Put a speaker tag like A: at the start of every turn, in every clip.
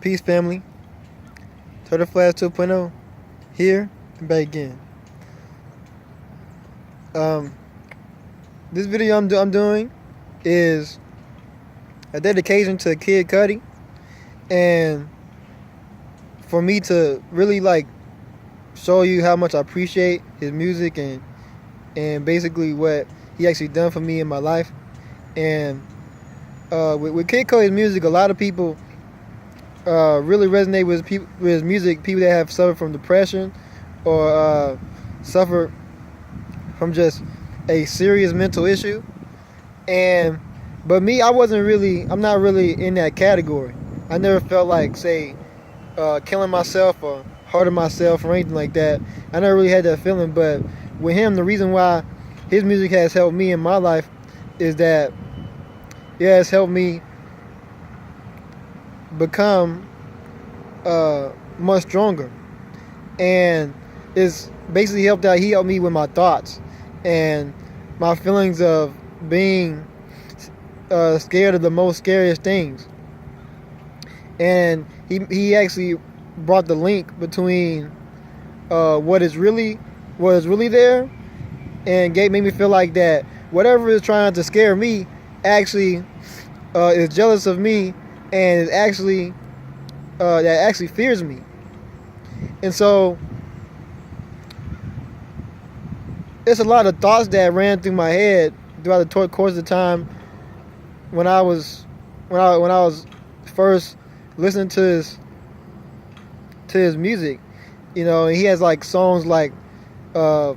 A: Peace, family. Turtle Flash 2.0 here and back again. Um, this video I'm doing is a dedication to Kid Cudi, and for me to really show you how much I appreciate his music and basically what he actually done for me in my life. And with Kid Cudi's music, a lot of people really resonate with his music. People that have suffered from depression or suffer from just a serious mental issue. But me, I'm not really in that category. I never felt like, say, killing myself or hurting myself or anything like that. I never really had that feeling. But with him, the reason why his music has helped me in my life is that it has helped me become much stronger. And it's basically he helped me with my thoughts and my feelings of being scared of the most scariest things. And he actually brought the link between what is really there, and made me feel like that whatever is trying to scare me actually is jealous of me and is actually that actually fears me. And so it's a lot of thoughts that ran through my head throughout the course of the time when I was first listening to his music. You know, and he has like songs like for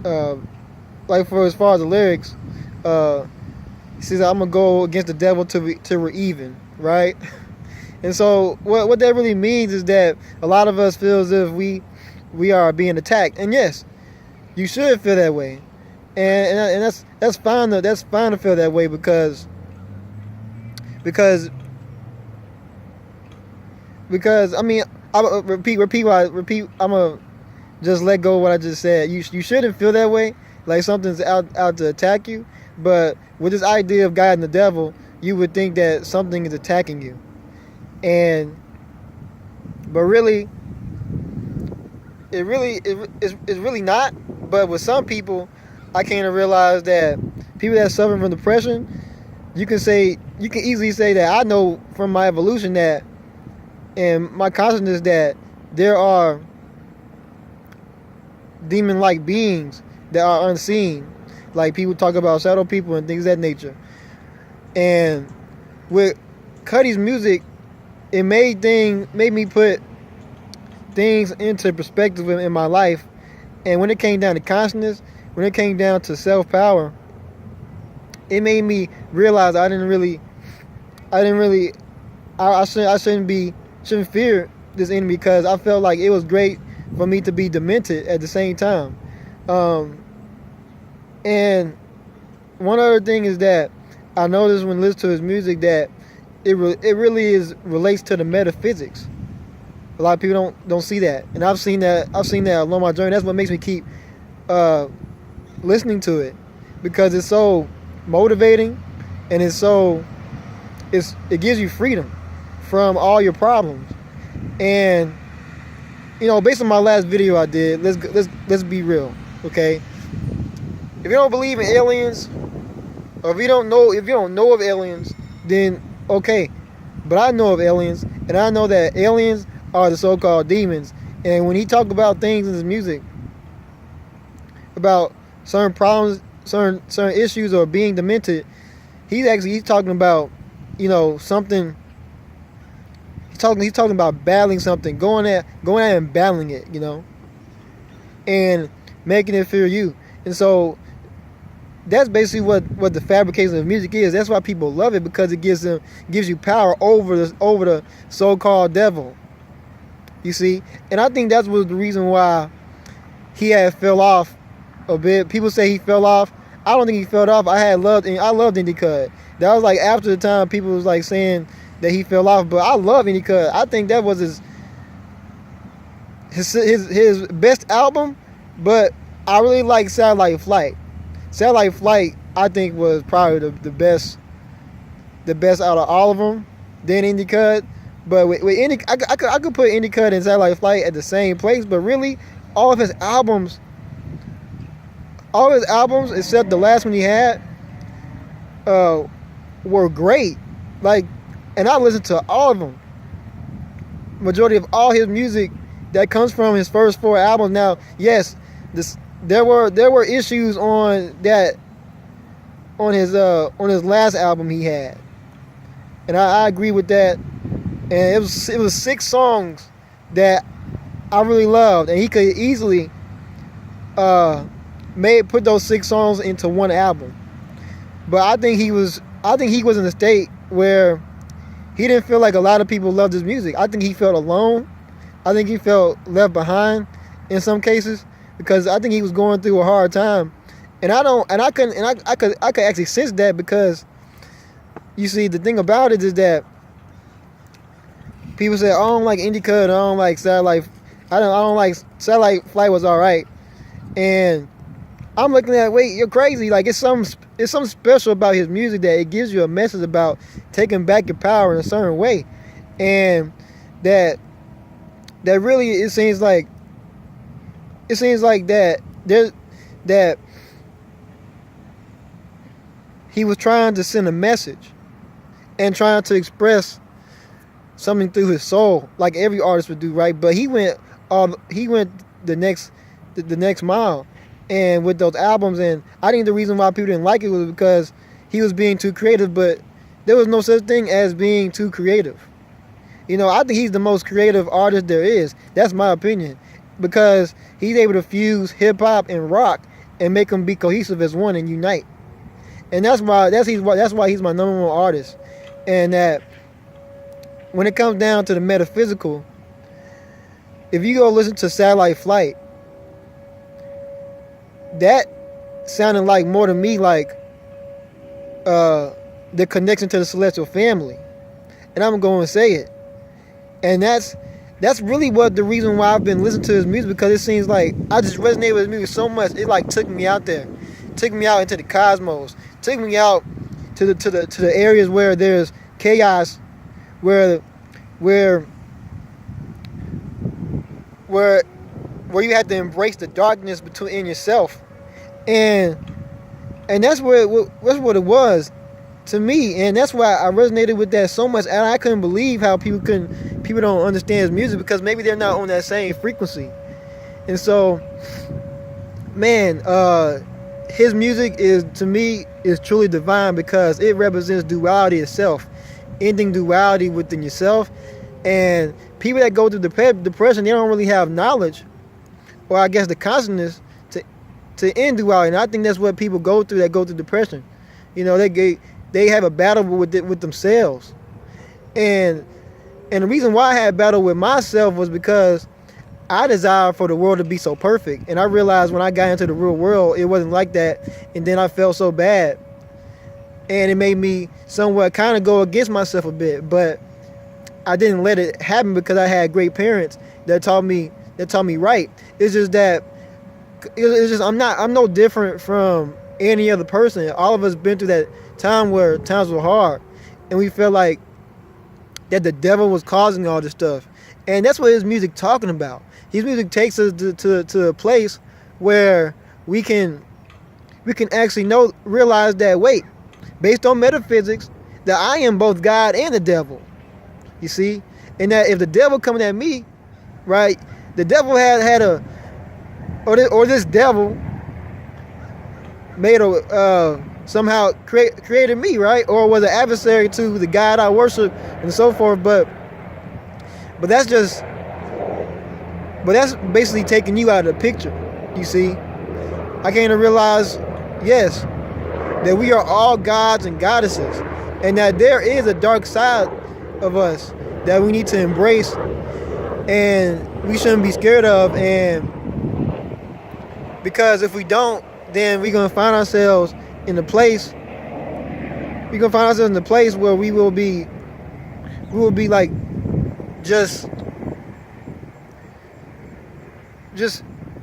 A: as far as the lyrics, he says, "I'm gonna go against the devil till we're even," right? And so what that really means is that a lot of us feel as if we are being attacked. And yes, you should feel that way, and that's fine to feel that way because I mean, I repeat. I'm gonna just let go of what I just said. You shouldn't feel that way, like something's out to attack you. But with this idea of God and the devil, you would think that something is attacking you, but really, it's really not. But with some people, I came to realize that people that suffer from depression, you can easily say that I know from my evolution that, and my consciousness, that there are demon-like beings that are unseen. Like people talk about shadow people and things of that nature. And with Cudi's music, it made me put things into perspective in my life. And when it came down to consciousness, when it came down to self-power, it made me realize I shouldn't fear this enemy, because I felt like it was great for me to be demented at the same time. And one other thing is that I noticed when listening to his music that it really relates to the metaphysics. A lot of people don't see that, and I've seen that along my journey. That's what makes me keep listening to it, because it's so motivating, and it gives you freedom from all your problems. And you know, based on my last video I did, let's be real, okay? If you don't believe in aliens, or if you don't know of aliens, then okay. But I know of aliens, and I know that aliens are the so-called demons. And when he talk about things in his music, about certain problems, certain issues, or being demented, he's talking about, you know, something. He's talking about battling something, going at and battling it, you know, and making it fear you. And so that's basically what the fabrication of music is. That's why people love it, because it gives you power over the so-called devil. You see, and I think that was the reason why he had fell off a bit. People say he fell off. I don't think he fell off. I loved Indie Cud. That was like after the time people was like saying that he fell off, but I love Indie Cud. I think that was his best album. But I really like Satellite Flight. Satellite Flight, I think, was probably the best out of all of them. than Indie Cut. But with Indie, I could put Indie Cut and Satellite Flight at the same place. But really, all of his albums, except the last one he had, were great. Like, and I listened to all of them. Majority of all his music that comes from his first 4 albums. Now, yes, there were issues on his last album he had, and I agree with that. And it was 6 songs that I really loved, and he could easily put those 6 songs into one album. But I think he was in a state where he didn't feel like a lot of people loved his music. I think he felt alone. I think he felt left behind in some cases, because I think he was going through a hard time. And I could actually sense that, because you see, the thing about it is that people say, I don't like Indie Cut, I don't like Satellite. I don't like Satellite Flight was alright. And I'm looking at, wait, you're crazy. Like, it's something special about his music, that it gives you a message about taking back your power in a certain way. And that really, it seems like that he was trying to send a message and trying to express something through his soul, like every artist would do, right? But he went the next mile, and with those albums. And I think the reason why people didn't like it was because he was being too creative. But there was no such thing as being too creative. You know, I think he's the most creative artist there is. That's my opinion, because he's able to fuse hip hop and rock and make them be cohesive as one and unite. And that's why he's my number one artist. And that when it comes down to the metaphysical, if you go listen to Satellite Flight, that sounded like more to me like the connection to the celestial family. And I'm going to say it. And that's really what the reason why I've been listening to his music, because it seems like I just resonate with his music so much. It like took me out there, took me out into the cosmos, took me out to the areas where there's chaos, where you have to embrace the darkness in yourself, and that's what it was to me. And that's why I resonated with that so much. And I couldn't believe how people don't understand his music, because maybe they're not on that same frequency. And so, man, his music is truly divine, because it represents duality itself, ending duality within yourself. And people that go through depression, they don't really have knowledge, or I guess the consciousness to end duality. And I think that's what people go through that go through depression. You know, they have a battle with themselves. And the reason why I had a battle with myself was because I desired for the world to be so perfect. And I realized when I got into the real world, it wasn't like that. And then I felt so bad. And it made me somewhat kind of go against myself a bit. But I didn't let it happen, because I had great parents that taught me right. It's just that I'm no different from any other person. All of us been through that time where times were hard, and we felt like that the devil was causing all this stuff. And that's what his music talking about. His music takes us to a place where we can actually realize that, wait, based on metaphysics, that I am both God and the devil. You see? And that if the devil coming at me, right, the devil this devil made somehow created me, right? Or was an adversary to the God I worship and so forth. But that's basically taking you out of the picture. You see? I came to realize, yes, that we are all gods and goddesses, and that there is a dark side of us that we need to embrace, and we shouldn't be scared of. And because if we don't, then we're gonna find ourselves in a place. We're gonna find ourselves in a place where we will be like just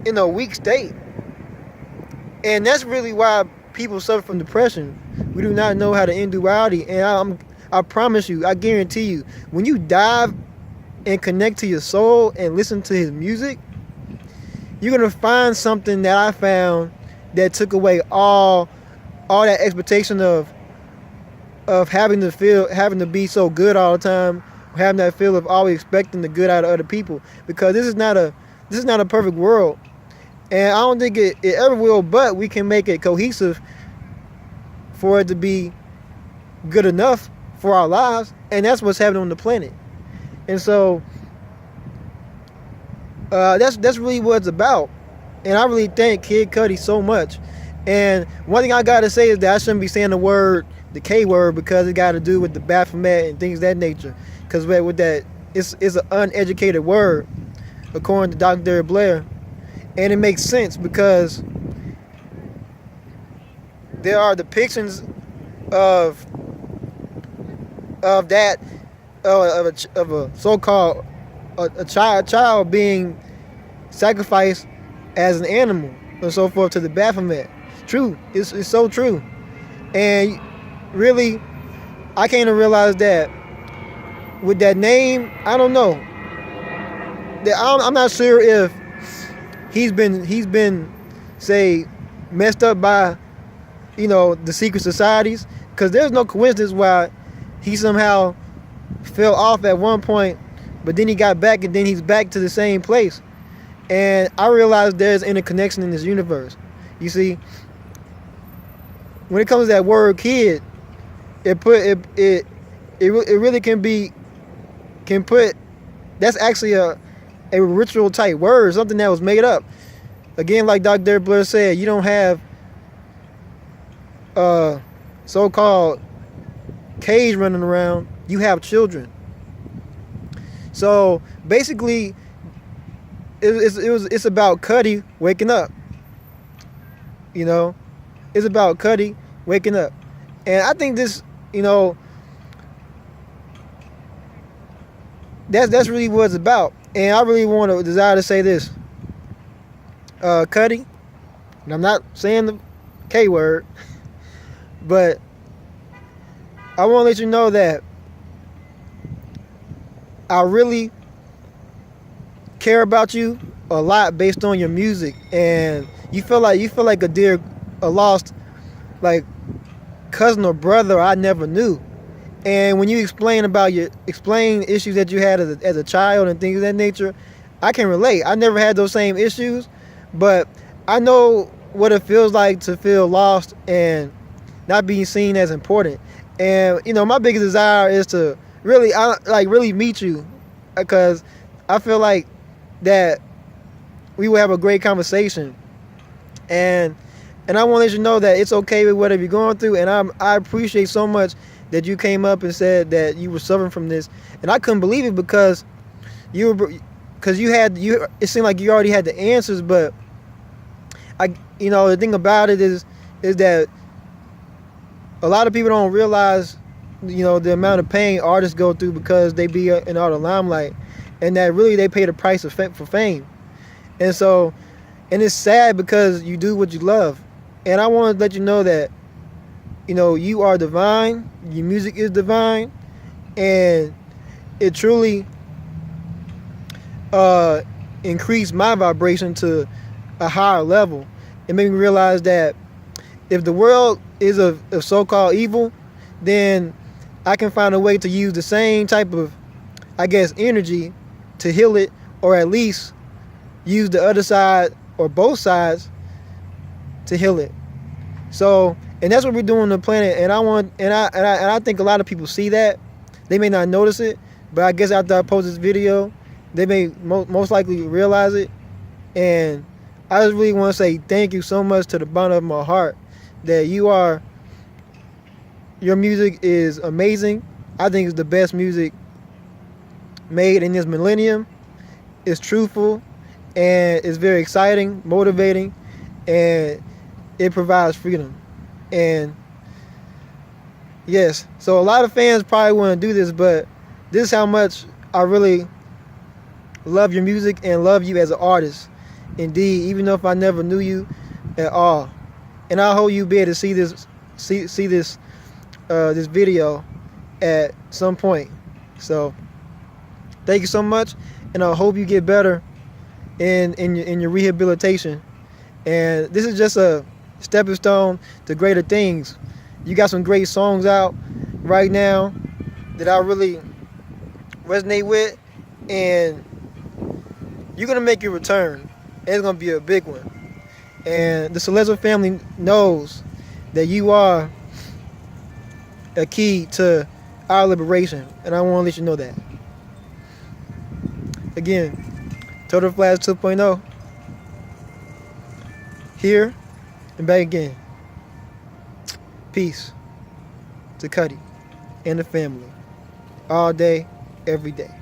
A: in a weak state. And that's really why people suffer from depression. We do not know how to end duality. And I promise you, I guarantee you, when you dive and connect to your soul and listen to his music, you're gonna find something that I found that took away all that expectation of having to be so good all the time, having that feel of always expecting the good out of other people. Because this is not a perfect world, and I don't think it ever will. But we can make it cohesive for it to be good enough for our lives, and that's what's happening on the planet. And so that's really what it's about. And I really thank Kid Cudi so much. And one thing I gotta say is that I shouldn't be saying the K word, because it got to do with the Baphomet and things of that nature. Because with that, it's an uneducated word, according to Dr. Derek Blair. And it makes sense because there are depictions of that of a so-called a child being sacrificed as an animal and so forth to the Baphomet. True, it's so true. And really, I came to realize that with that name, I don't know. I'm not sure if he's been say messed up by the secret societies, because there's no coincidence why he somehow fell off at one point, but then he got back, and then he's back to the same place. And I realized there's interconnection in this universe. You see, when it comes to that word kid, it really can put that's actually a ritual type word, something that was made up. Again, like Dr. Derek Blair said, you don't have so-called cage running around, you have children. So basically it's about Cudi waking up. It's about Cudi waking up. And I think this, that's really what it's about. And I really desire to say this. Cudi, and I'm not saying the K word, but I want to let you know that I really care about you a lot based on your music, and you feel like a lost like cousin or brother I never knew. And when you explain issues that you had as a child and things of that nature, I can relate. I never had those same issues, but I know what it feels like to feel lost and not being seen as important. And my biggest desire is to really meet you, because I feel like that we will have a great conversation. And I want to let you know that it's okay with whatever you're going through. And I appreciate so much that you came up and said that you were suffering from this. And I couldn't believe it, because it seemed like you already had the answers. But the thing about it is that a lot of people don't realize the amount of pain artists go through because they be in all the limelight, and that really they pay the price for fame. And so, and it's sad because you do what you love. And I want to let you know that you are divine, your music is divine, and it truly increased my vibration to a higher level. It made me realize that if the world is of so-called evil, then I can find a way to use the same type of, energy to heal it, or at least use the other side or both sides to heal it. So, and that's what we're doing on the planet. And I think a lot of people see that. They may not notice it, but I guess after I post this video, they may most likely realize it. And I just really want to say thank you so much to the bottom of my heart that your music is amazing. I think it's the best music made in this millennium. It's truthful, and it's very exciting, motivating, and it provides freedom. And yes, so a lot of fans probably want to do this, but this is how much I really love your music and love you as an artist. Indeed, even though if I never knew you at all. And I hope you be able to see this video at some point. So thank you so much, and I hope you get better in your rehabilitation. And this is just a stepping stone to greater things. You got some great songs out right now that I really resonate with, and you're gonna make your return. It's gonna be a big one. And the Celeste family knows that you are a key to our liberation, and I want to let you know that. Again, Total Flash 2.0, here and back again. Peace to Cudi and the family, all day, every day.